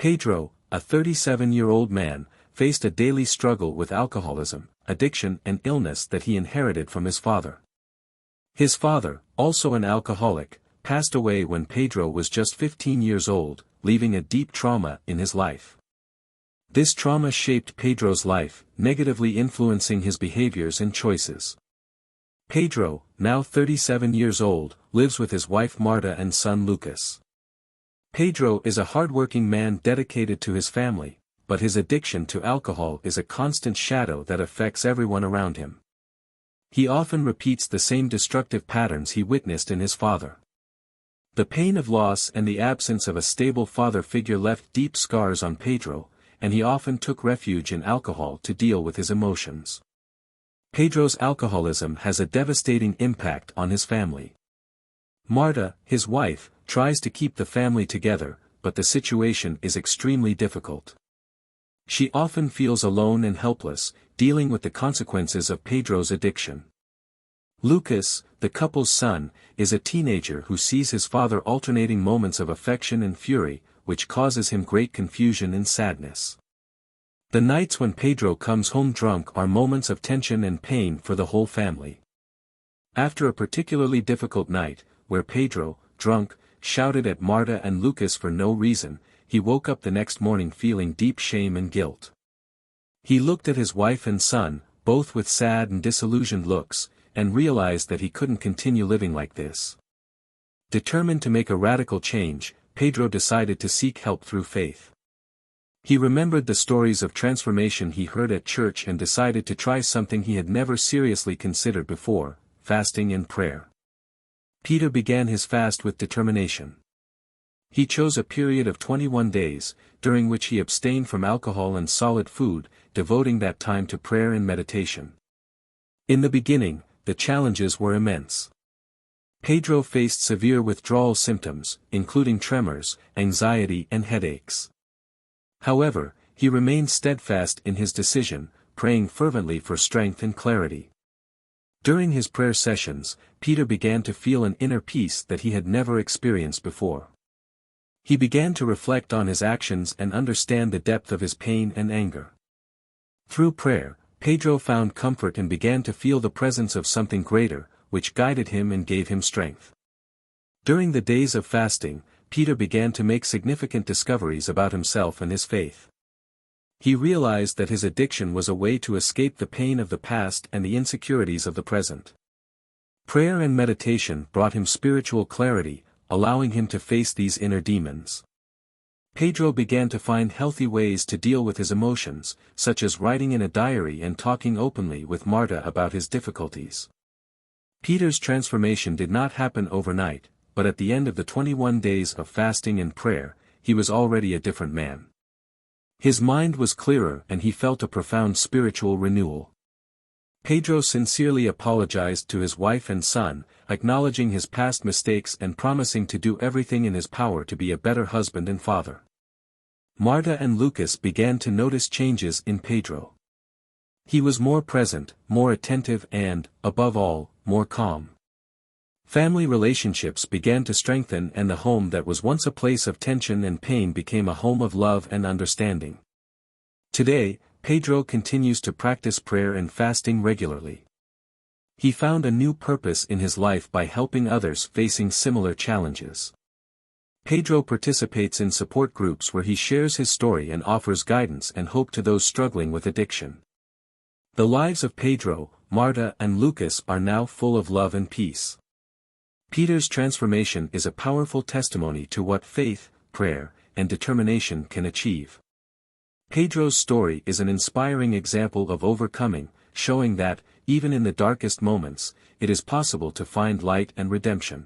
Pedro, a 37-year-old man, faced a daily struggle with alcoholism, addiction and illness that he inherited from his father. His father, also an alcoholic, passed away when Pedro was just 15 years old, leaving a deep trauma in his life. This trauma shaped Pedro's life, negatively influencing his behaviors and choices. Pedro, now 37 years old, lives with his wife Marta and son Lucas. Pedro is a hardworking man dedicated to his family, but his addiction to alcohol is a constant shadow that affects everyone around him. He often repeats the same destructive patterns he witnessed in his father. The pain of loss and the absence of a stable father figure left deep scars on Pedro, and he often took refuge in alcohol to deal with his emotions. Pedro's alcoholism has a devastating impact on his family. Marta, his wife, tries to keep the family together, but the situation is extremely difficult. She often feels alone and helpless, dealing with the consequences of Pedro's addiction. Lucas, the couple's son, is a teenager who sees his father alternating moments of affection and fury, which causes him great confusion and sadness. The nights when Pedro comes home drunk are moments of tension and pain for the whole family. After a particularly difficult night, where Pedro, drunk, shouted at Marta and Lucas for no reason, he woke up the next morning feeling deep shame and guilt. He looked at his wife and son, both with sad and disillusioned looks, and realized that he couldn't continue living like this. Determined to make a radical change, Pedro decided to seek help through faith. He remembered the stories of transformation he heard at church and decided to try something he had never seriously considered before: fasting and prayer. Peter began his fast with determination. He chose a period of 21 days, during which he abstained from alcohol and solid food, devoting that time to prayer and meditation. In the beginning, the challenges were immense. Pedro faced severe withdrawal symptoms, including tremors, anxiety and headaches. However, he remained steadfast in his decision, praying fervently for strength and clarity. During his prayer sessions, Peter began to feel an inner peace that he had never experienced before. He began to reflect on his actions and understand the depth of his pain and anger. Through prayer, Pedro found comfort and began to feel the presence of something greater, which guided him and gave him strength. During the days of fasting, Peter began to make significant discoveries about himself and his faith. He realized that his addiction was a way to escape the pain of the past and the insecurities of the present. Prayer and meditation brought him spiritual clarity, allowing him to face these inner demons. Pedro began to find healthy ways to deal with his emotions, such as writing in a diary and talking openly with Marta about his difficulties. Peter's transformation did not happen overnight, but at the end of the 21 days of fasting and prayer, he was already a different man. His mind was clearer and he felt a profound spiritual renewal. Pedro sincerely apologized to his wife and son, acknowledging his past mistakes and promising to do everything in his power to be a better husband and father. Marta and Lucas began to notice changes in Pedro. He was more present, more attentive and, above all, more calm. Family relationships began to strengthen and the home that was once a place of tension and pain became a home of love and understanding. Today, Pedro continues to practice prayer and fasting regularly. He found a new purpose in his life by helping others facing similar challenges. Pedro participates in support groups where he shares his story and offers guidance and hope to those struggling with addiction. The lives of Pedro, Marta and Lucas are now full of love and peace. Peter's transformation is a powerful testimony to what faith, prayer, and determination can achieve. Pedro's story is an inspiring example of overcoming, showing that, even in the darkest moments, it is possible to find light and redemption.